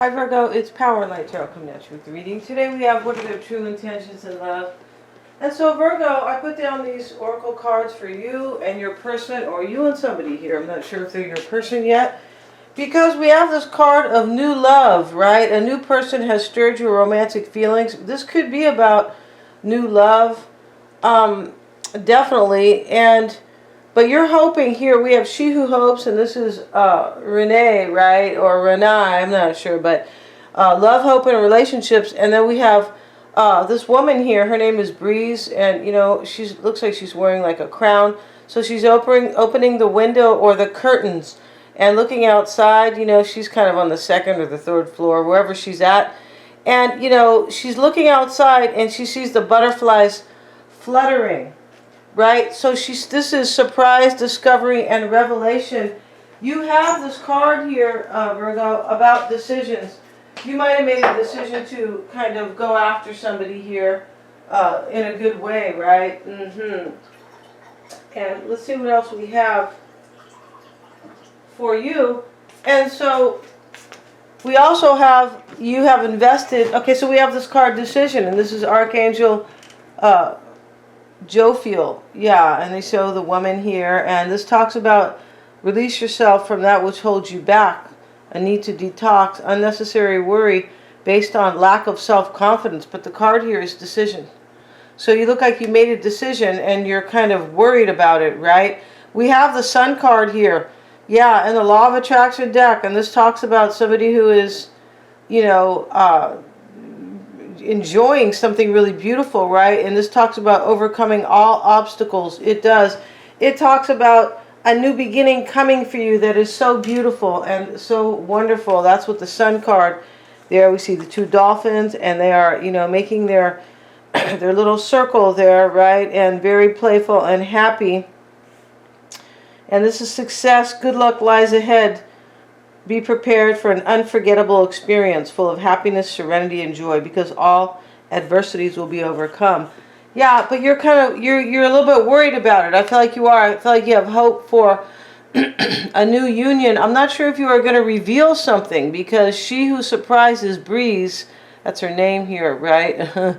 Hi Virgo, it's Power and Light Tarot coming at you with the reading. Today we have what are their true intentions in love. And so Virgo, I put down these oracle cards for you and your person, or you and somebody here. I'm not sure if they're your person yet. Because we have this card of new love, right? A new person has stirred your romantic feelings. This could be about new love, definitely. But you're hoping here, we have She Who Hopes, and this is Renee, right? Or Renai, I'm not sure. But love, hope, and relationships. And then we have this woman here. Her name is Breeze. And, you know, she looks like she's wearing like a crown. So she's opening the window or the curtains and looking outside. You know, she's kind of on the second or the third floor, wherever she's at. And, you know, she's looking outside and she sees the butterflies fluttering. Right? So this is surprise, discovery, and revelation. You have this card here, Virgo, about decisions. You might have made a decision to kind of go after somebody here in a good way, right? And let's see what else we have for you. And so we also have, you have invested, okay, so we have this card decision, and this is Archangel Jophiel, yeah, and they show the woman here, and this talks about release yourself from that which holds you back, a need to detox, unnecessary worry based on lack of self-confidence. But the card here is decision. So you look like you made a decision and you're kind of worried about it, right? We have the Sun card here, yeah, and the Law of Attraction deck, and this talks about somebody who is, you know, enjoying something really beautiful, right? And this talks about overcoming all obstacles. It does. It talks about a new beginning coming for you that is so beautiful and so wonderful. That's what the Sun card. There we see the two dolphins, and they are, you know, making their their little circle there, right? And very playful and happy. And this is success. Good luck lies ahead. Be prepared for an unforgettable experience full of happiness, serenity, and joy, because all adversities will be overcome. Yeah, but you're kind of, you're a little bit worried about it. I feel like you are. I feel like you have hope for a new union. I'm not sure if you are going to reveal something, because She Who Surprises Breeze, that's her name here, right?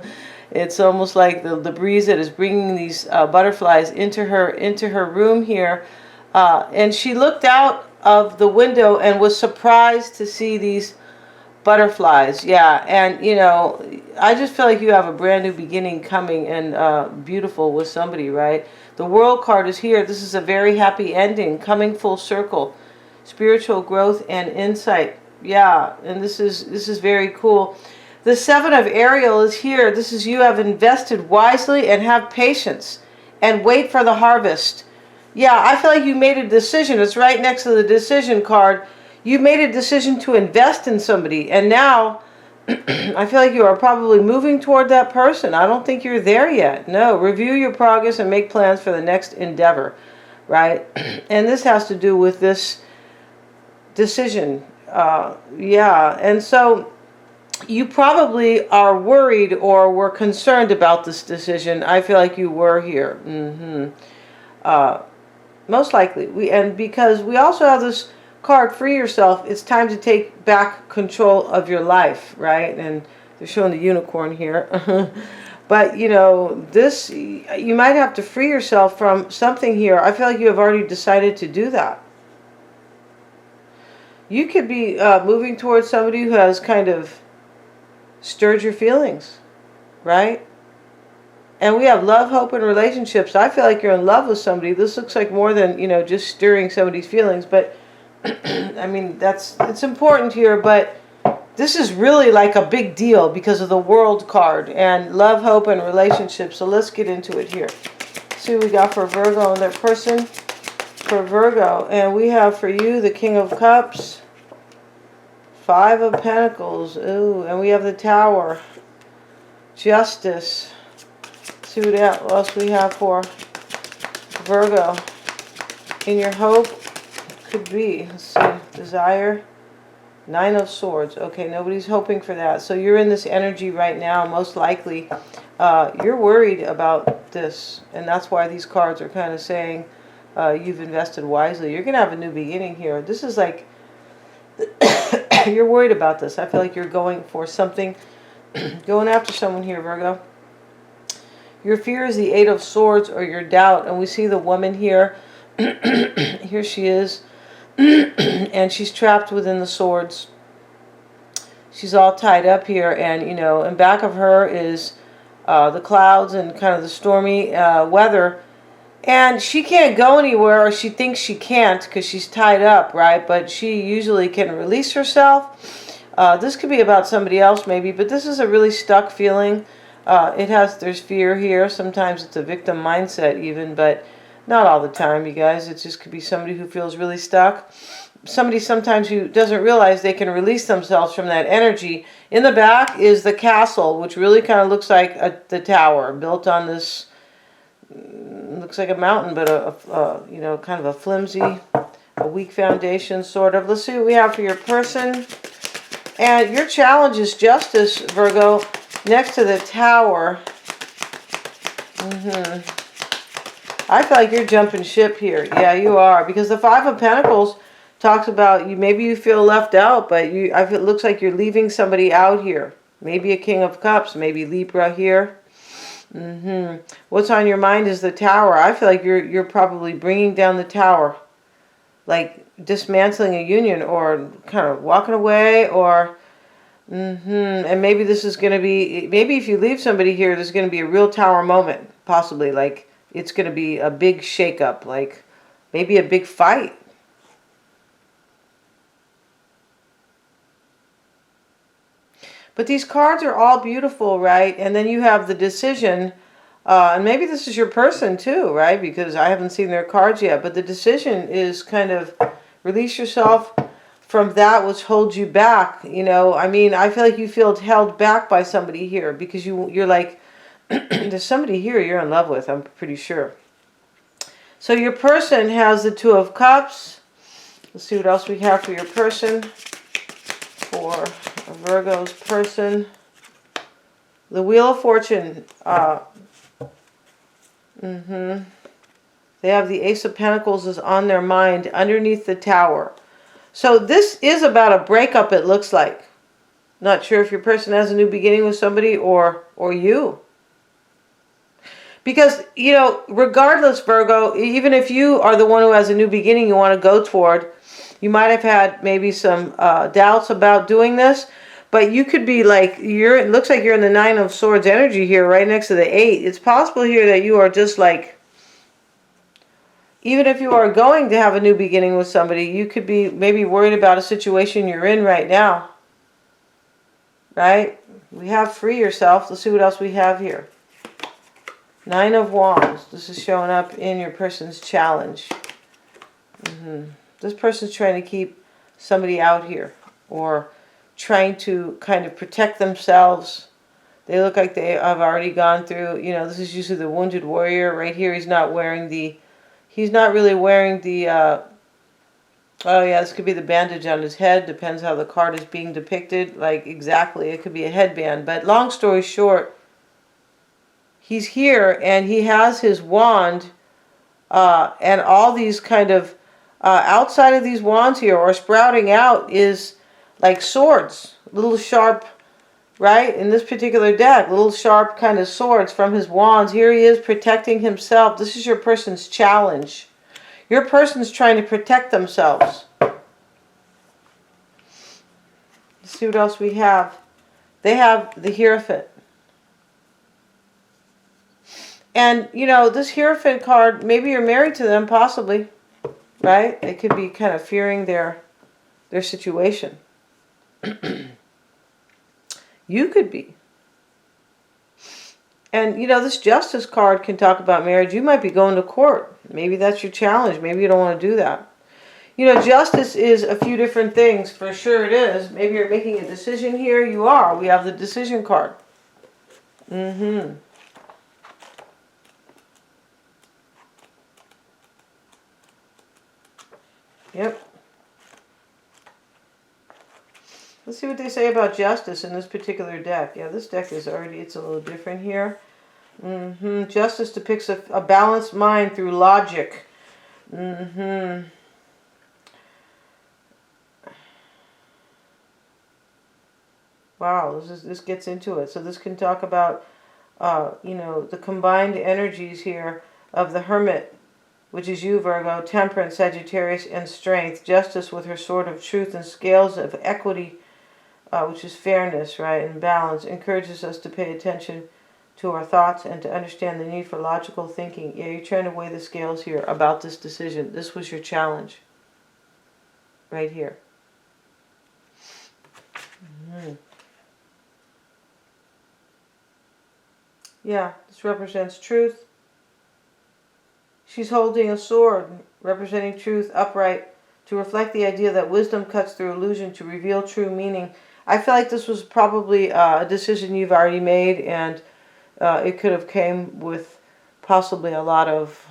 It's almost like the breeze that is bringing these butterflies into her room here. And she looked out of the window and was surprised to see these butterflies. Yeah, and you know, I just feel like you have a brand new beginning coming, and beautiful with somebody, right? The World card is here. This is a very happy ending, coming full circle, spiritual growth and insight. Yeah, and this is very cool. The Seven of Ariel is here. This is, you have invested wisely and have patience and wait for the harvest. Yeah, I feel like you made a decision. It's right next to the decision card. You made a decision to invest in somebody, and now I feel like you are probably moving toward that person. I don't think you're there yet. No, review your progress and make plans for the next endeavor, right? And this has to do with this decision. Yeah, and so you probably are worried or were concerned about this decision. I feel like you were here. Most likely. Because we also have this card, free yourself. It's time to take back control of your life, right? And they're showing the unicorn here. But, you know, this, you might have to free yourself from something here. I feel like you have already decided to do that. You could be moving towards somebody who has kind of stirred your feelings, right? And we have love, hope, and relationships. I feel like you're in love with somebody. This looks like more than, you know, just stirring somebody's feelings. But, I mean, it's important here. But this is really like a big deal because of the World card and love, hope, and relationships. So let's get into it here. See what we got for Virgo and their person. For Virgo. And we have for you the King of Cups. Five of Pentacles. Ooh, and we have the Tower. Justice. See what else we have for Virgo. In your hope could be, let's see, desire, Nine of Swords. Okay, nobody's hoping for that. So you're in this energy right now. Most likely you're worried about this, and that's why these cards are kind of saying you've invested wisely. You're going to have a new beginning here. This is like You're worried about this. I feel like you're going for something, going after someone here, Virgo. Your fear is the Eight of Swords, or your doubt. And we see the woman here. Here she is. And she's trapped within the swords. She's all tied up here. And, you know, in back of her is the clouds and kind of the stormy weather. And she can't go anywhere, or she thinks she can't because she's tied up, right? But she usually can release herself. This could be about somebody else maybe, but this is a really stuck feeling. There's fear here. Sometimes it's a victim mindset even, but not all the time, you guys. It just could be somebody who feels really stuck. Somebody sometimes who doesn't realize they can release themselves from that energy. In the back is the castle, which really kind of looks like the tower built on this. Looks like a mountain, but you know, kind of a flimsy, a weak foundation, sort of. Let's see what we have for your person. And your challenge is justice, Virgo, next to the tower. I feel like you're jumping ship here. Yeah, you are, because the Five of Pentacles talks about you. Maybe you feel left out, but it looks like you're leaving somebody out here. Maybe a King of Cups, maybe Libra here. What's on your mind is the tower. I feel like you're probably bringing down the tower, like dismantling a union, or kind of walking away, or and maybe this is going to be, maybe if you leave somebody here, there's going to be a real tower moment, possibly, like it's going to be a big shakeup, like maybe a big fight. But these cards are all beautiful, right? And then you have the decision, and maybe this is your person too, right? Because I haven't seen their cards yet. But the decision is kind of release yourself from that which holds you back. You know, I mean, I feel like you feel held back by somebody here because you're like, there's somebody here you're in love with, I'm pretty sure. So your person has the Two of Cups. Let's see what else we have for your person. For Virgo's person, the Wheel of Fortune. They have the Ace of Pentacles is on their mind underneath the tower. So this is about a breakup, it looks like. Not sure if your person has a new beginning with somebody or you. Because, you know, regardless, Virgo, even if you are the one who has a new beginning you want to go toward, you might have had maybe some doubts about doing this, but you could be like, it looks like you're in the Nine of Swords energy here, right next to the Eight. It's possible here that you are just like, even if you are going to have a new beginning with somebody, you could be maybe worried about a situation you're in right now. Right? We have free yourself. Let's see what else we have here. Nine of Wands. This is showing up in your person's challenge. This person's trying to keep somebody out here, or trying to kind of protect themselves. They look like they have already gone through, you know, this is usually the wounded warrior. Right here, he's not really wearing the, oh yeah, this could be the bandage on his head. Depends how the card is being depicted. Like, exactly, it could be a headband. But long story short, he's here, and he has his wand, and all these kind of, outside of these wands here, or sprouting out, is like swords, little sharp, right? In this particular deck, little sharp kind of swords from his wands. Here he is protecting himself. This is your person's challenge. Your person's trying to protect themselves. Let's see what else we have. They have the Hierophant. And, you know, this Hierophant card, maybe you're married to them, possibly. Right? They could be kind of fearing their situation. You could be. And, you know, this Justice card can talk about marriage. You might be going to court. Maybe that's your challenge. Maybe you don't want to do that. You know, justice is a few different things. For sure it is. Maybe you're making a decision here. You are. We have the Decision card. Yep. Let's see what they say about justice in this particular deck. Yeah, this deck is already, it's a little different here. Justice depicts a balanced mind through logic. Wow, this gets into it. So this can talk about, you know, the combined energies here of the Hermit, which is you, Virgo, Temperance, Sagittarius, and Strength, Justice with her sword of truth, and Scales of equity, which is fairness, right, and balance, encourages us to pay attention to our thoughts and to understand the need for logical thinking. Yeah, you're trying to weigh the scales here about this decision. This was your challenge right here. Yeah, this represents truth. She's holding a sword representing truth upright to reflect the idea that wisdom cuts through illusion to reveal true meaning. I feel like this was probably a decision you've already made, and it could have came with possibly a lot of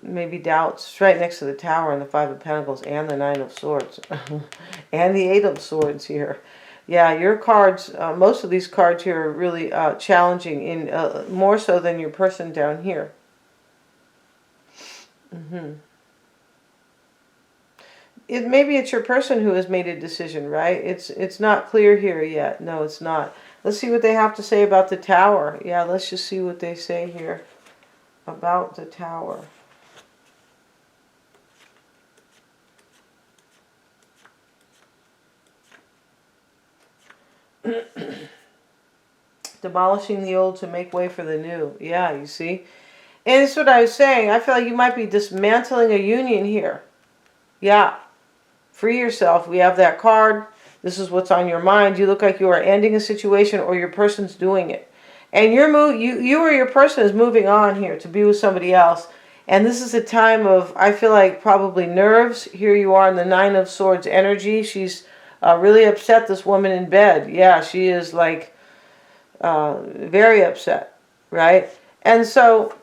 maybe doubts. It's right next to the Tower and the Five of Pentacles and the Nine of Swords and the Eight of Swords here. Yeah, your cards, most of these cards here are really challenging, in more so than your person down here. Maybe it's your person who has made a decision, right? It's not clear here yet. No, it's not. Let's see what they have to say about the Tower. Yeah, let's just see what they say here about the Tower. Demolishing the old to make way for the new. Yeah, you see? And it's what I was saying. I feel like you might be dismantling a union here. Yeah. Free yourself. We have that card. This is what's on your mind. You look like you are ending a situation, or your person's doing it. And you or your person is moving on here to be with somebody else. And this is a time of, I feel like, probably nerves. Here you are in the Nine of Swords energy. She's really upset, this woman in bed. Yeah, she is like very upset, right? And so,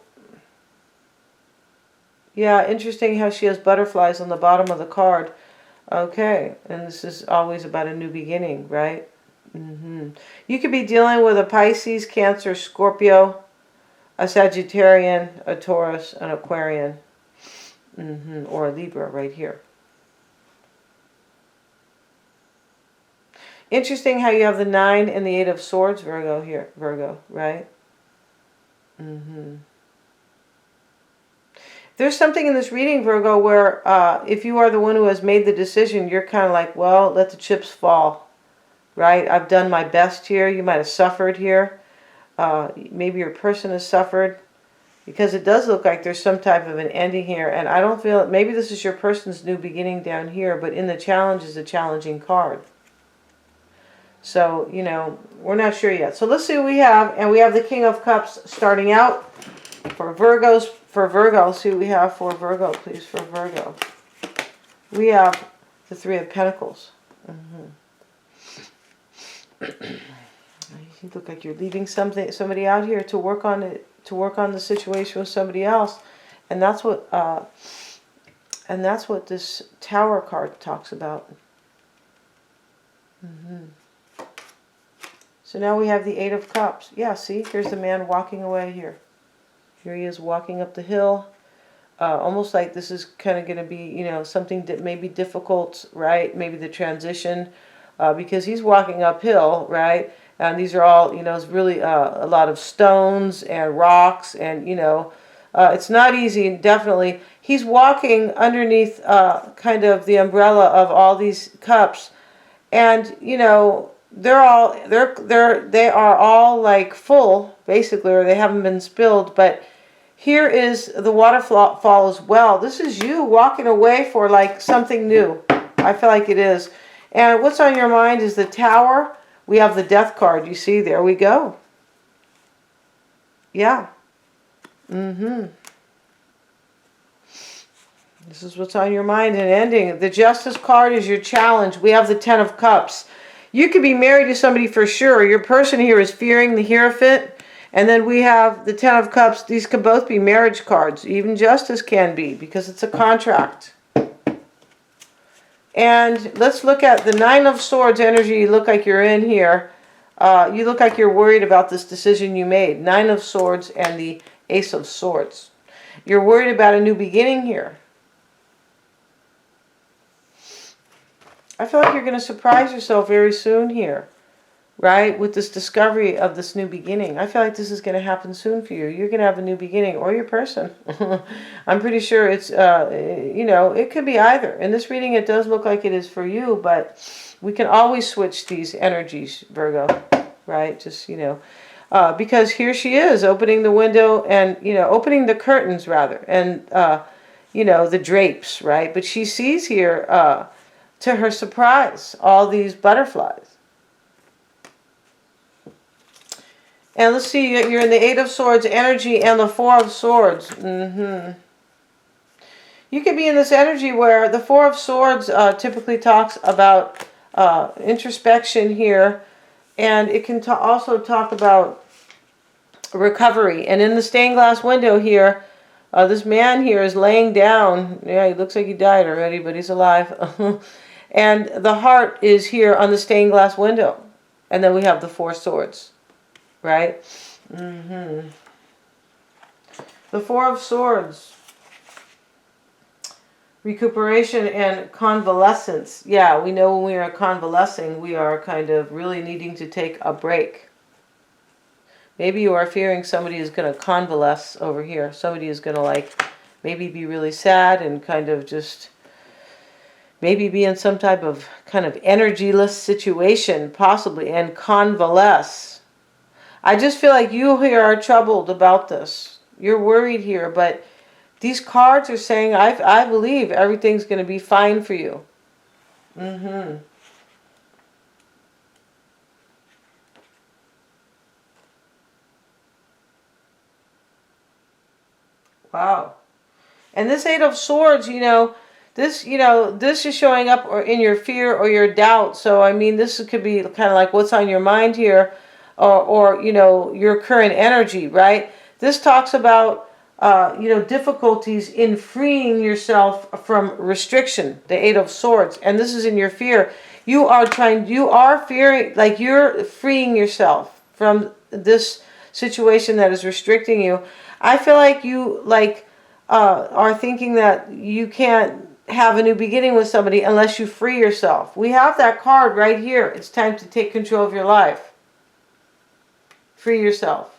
yeah, interesting how she has butterflies on the bottom of the card. Okay, and this is always about a new beginning, right? You could be dealing with a Pisces, Cancer, Scorpio, a Sagittarian, a Taurus, an Aquarian, or a Libra right here. Interesting how you have the 9 and the 8 of Swords, Virgo here, Virgo, right? There's something in this reading, Virgo, where if you are the one who has made the decision, you're kind of like, well, let the chips fall, right? I've done my best here. You might have suffered here. Maybe your person has suffered, because it does look like there's some type of an ending here. And I don't feel, maybe this is your person's new beginning down here, but in the challenge is a challenging card. So, you know, we're not sure yet. So let's see what we have. And we have the King of Cups starting out for Virgos. For Virgo, let's see what we have for Virgo, please, for Virgo. We have the Three of Pentacles. You look like you're leaving somebody out here to work on it, to work on the situation with somebody else, and that's what this Tower card talks about. So now we have the Eight of Cups. Yeah, see, here's the man walking away here. Here he is walking up the hill. Almost like this is kind of going to be, you know, something that may be difficult, right? Maybe the transition, because he's walking uphill, right? And these are all, you know, it's really a lot of stones and rocks, and, you know, it's not easy, definitely. He's walking underneath kind of the umbrella of all these cups, and, you know, they are all like full, basically, or they haven't been spilled, but here is the waterfall as well. This is you walking away for like something new. I feel like it is. And what's on your mind is the Tower. We have the Death card. You see, there we go. Yeah. This is what's on your mind and ending. The Justice card is your challenge. We have the Ten of Cups. You could be married to somebody for sure. Your person here is fearing the Hierophant. And then we have the Ten of Cups. These could both be marriage cards. Even Justice can be, because it's a contract. And let's look at the Nine of Swords energy. You look like you're in here. You look like you're worried about this decision you made. Nine of Swords and the Ace of Swords. You're worried about a new beginning here. I feel like you're going to surprise yourself very soon here. right? With this discovery of this new beginning. I feel like this is going to happen soon for you. You're going to have a new beginning, or your person. I'm pretty sure it's, it could be either. In this reading, it does look like it is for you, but we can always switch these energies, Virgo, right? Just, because here she is opening the window and, opening the curtains rather, and, the drapes, right? But she sees here, to her surprise, all these butterflies. And let's see, you're in the Eight of Swords energy and the Four of Swords. You could be in this energy where the Four of Swords typically talks about introspection here. And it can also talk about recovery. And in the stained glass window here, this man here is laying down. Yeah, he looks like he died already, but he's alive. And the heart is here on the stained glass window. And then we have the Four Swords. Right? The Four of Swords. Recuperation and convalescence. Yeah, we know when we are convalescing, we are kind of really needing to take a break. Maybe you are fearing somebody is going to convalesce over here. Somebody is going to maybe be really sad and kind of just maybe be in some type of kind of energyless situation, possibly, and convalesce. I just feel like you here are troubled about this. You're worried here, but these cards are saying, I believe everything's going to be fine for you. Wow. And this Eight of Swords, this is showing up in your fear or your doubt. So, I mean, this could be kind of like what's on your mind here. Or your current energy, right? This talks about, difficulties in freeing yourself from restriction, the Eight of Swords. And this is in your fear. You are fearing, you're freeing yourself from this situation that is restricting you. I feel like you, are thinking that you can't have a new beginning with somebody unless you free yourself. We have that card right here. It's time to take control of your life. Free yourself.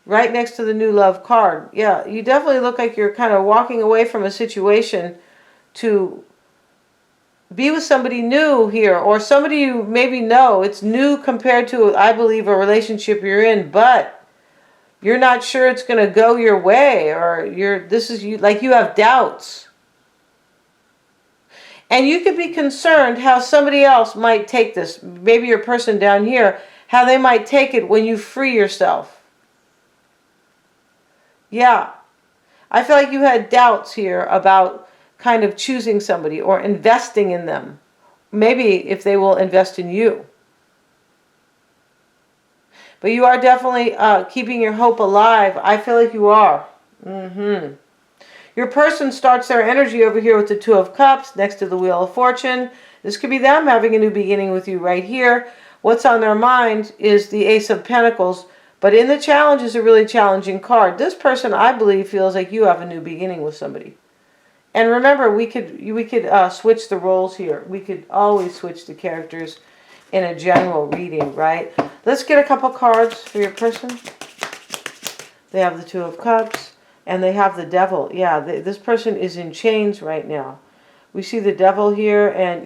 Right next to the new love card. Yeah, you definitely look like you're kind of walking away from a situation to be with somebody new here, or somebody you maybe know. It's new compared to, I believe, a relationship you're in, but you're not sure it's going to go your way, or you have doubts. And you could be concerned how somebody else might take this. Maybe your person down here, how they might take it when you free yourself. Yeah. I feel like you had doubts here about kind of choosing somebody or investing in them. Maybe if they will invest in you. But you are definitely keeping your hope alive. I feel like you are. Your person starts their energy over here with the Two of Cups next to the Wheel of Fortune. This could be them having a new beginning with you right here. What's on their mind is the Ace of Pentacles. But in the challenge is a really challenging card. This person, I believe, feels like you have a new beginning with somebody. And remember, we could switch the roles here. We could always switch the characters in a general reading, right? Let's get a couple cards for your person. They have the Two of Cups and they have the Devil. Yeah, this person is in chains right now. We see the Devil here, and,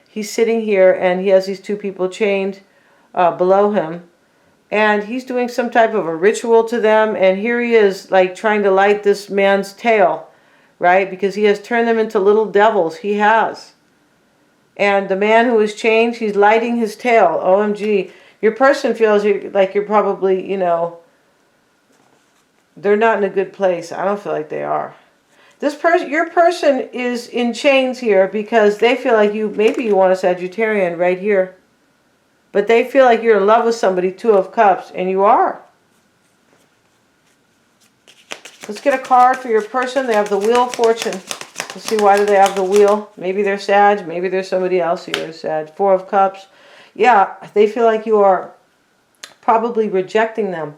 he's sitting here and he has these two people chained below him. And he's doing some type of a ritual to them. And here he is, trying to light this man's tail, right? Because he has turned them into little devils. He has. And the man who is chained, he's lighting his tail. OMG. Your person feels like you're probably, they're not in a good place. I don't feel like they are. Your person is in chains here because they feel like maybe you want a Sagittarian right here. But they feel like you're in love with somebody, Two of Cups, and you are. Let's get a card for your person. They have the Wheel of Fortune. Let's see, why do they have the wheel? Maybe they're Sag. Maybe there's somebody else here who's Sag. Four of Cups. Yeah, they feel like you are probably rejecting them.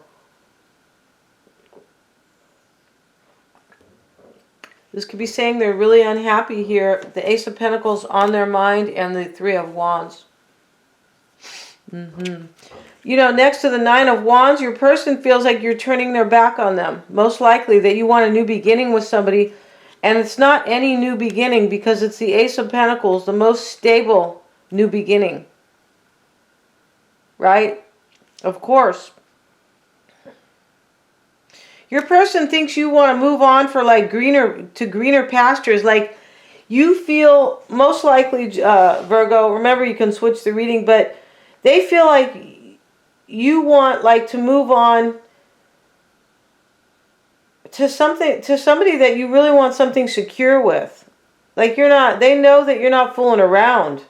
This could be saying they're really unhappy here. The Ace of Pentacles on their mind and the Three of Wands. You know, next to the Nine of Wands, your person feels like you're turning their back on them. Most likely that you want a new beginning with somebody. And it's not any new beginning because it's the Ace of Pentacles, the most stable new beginning. Right? Of course. Your person thinks you want to move on for like greener pastures. Like you feel most likely, Virgo, remember you can switch the reading, but they feel like you want like to move on to somebody that you really want something secure with. Like they know that you're not fooling around.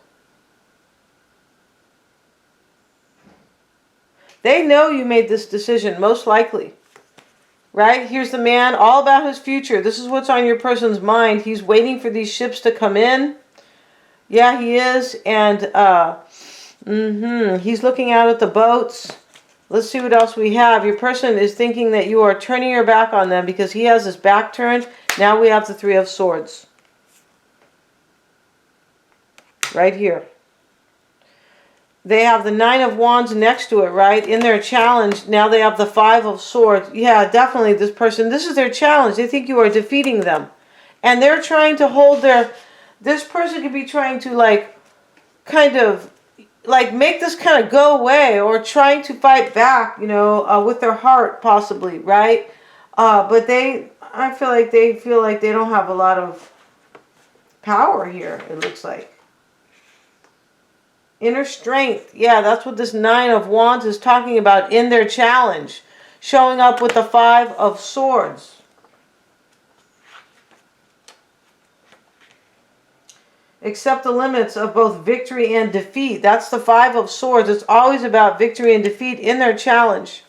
They know you made this decision, most likely. Right? Here's the man, all about his future. This is what's on your person's mind. He's waiting for these ships to come in. Yeah, he is. And he's looking out at the boats. Let's see what else we have. Your person is thinking that you are turning your back on them because he has his back turned. Now we have the Three of Swords. Right here. They have the Nine of Wands next to it, right? In their challenge, now they have the Five of Swords. Yeah, definitely this person, this is their challenge. They think you are defeating them. And they're trying to hold this person could be trying to like, kind of, like make this kind of go away or trying to fight back, you know, with their heart possibly, right? But I feel like they don't have a lot of power here, it looks like. Inner strength. Yeah, that's what this Nine of Wands is talking about in their challenge. Showing up with the Five of Swords. Accept the limits of both victory and defeat. That's the Five of Swords. It's always about victory and defeat in their challenge.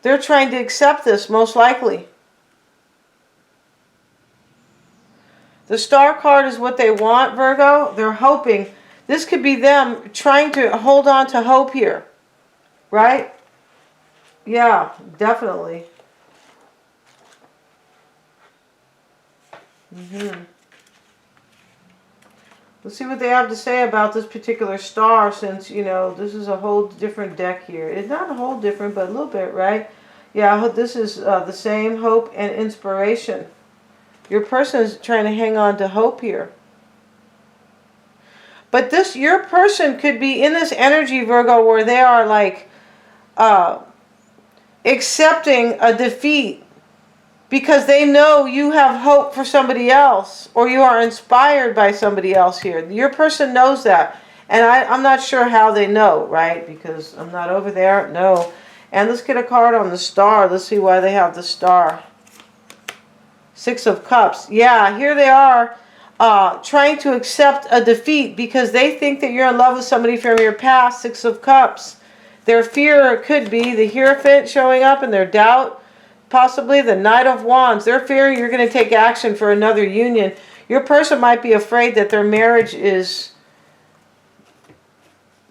They're trying to accept this, most likely. The Star card is what they want, Virgo. They're hoping. This could be them trying to hold on to hope here. Right? Yeah, definitely. Let's see what they have to say about this particular star since, you know, this is a whole different deck here. It's not a whole different, but a little bit, right? Yeah, this is the same, hope and inspiration. Your person is trying to hang on to hope here. But your person could be in this energy, Virgo, where they are like accepting a defeat because they know you have hope for somebody else or you are inspired by somebody else here. Your person knows that. And I'm not sure how they know, right? Because I'm not over there. No. And let's get a card on the Star. Let's see why they have the Star. Six of Cups. Yeah, here they are. Trying to accept a defeat because they think that you're in love with somebody from your past. Six of Cups. Their fear could be the Hierophant showing up and their doubt. Possibly the Knight of Wands. They're fearing you're going to take action for another union. Your person might be afraid that their marriage is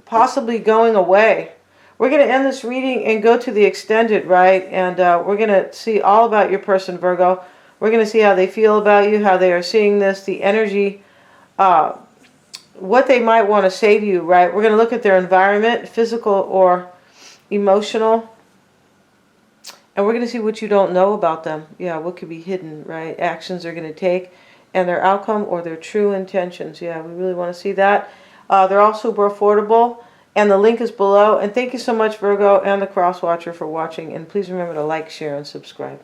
possibly going away. We're going to end this reading and go to the extended, right? And we're going to see all about your person, Virgo. We're going to see how they feel about you, how they are seeing this, the energy, what they might want to say to you, right? We're going to look at their environment, physical or emotional. And we're going to see what you don't know about them. Yeah, what could be hidden, right? Actions they're going to take and their outcome or their true intentions. Yeah, we really want to see that. They're all super affordable. And the link is below. And thank you so much, Virgo and the Cross Watcher, for watching. And please remember to like, share, and subscribe.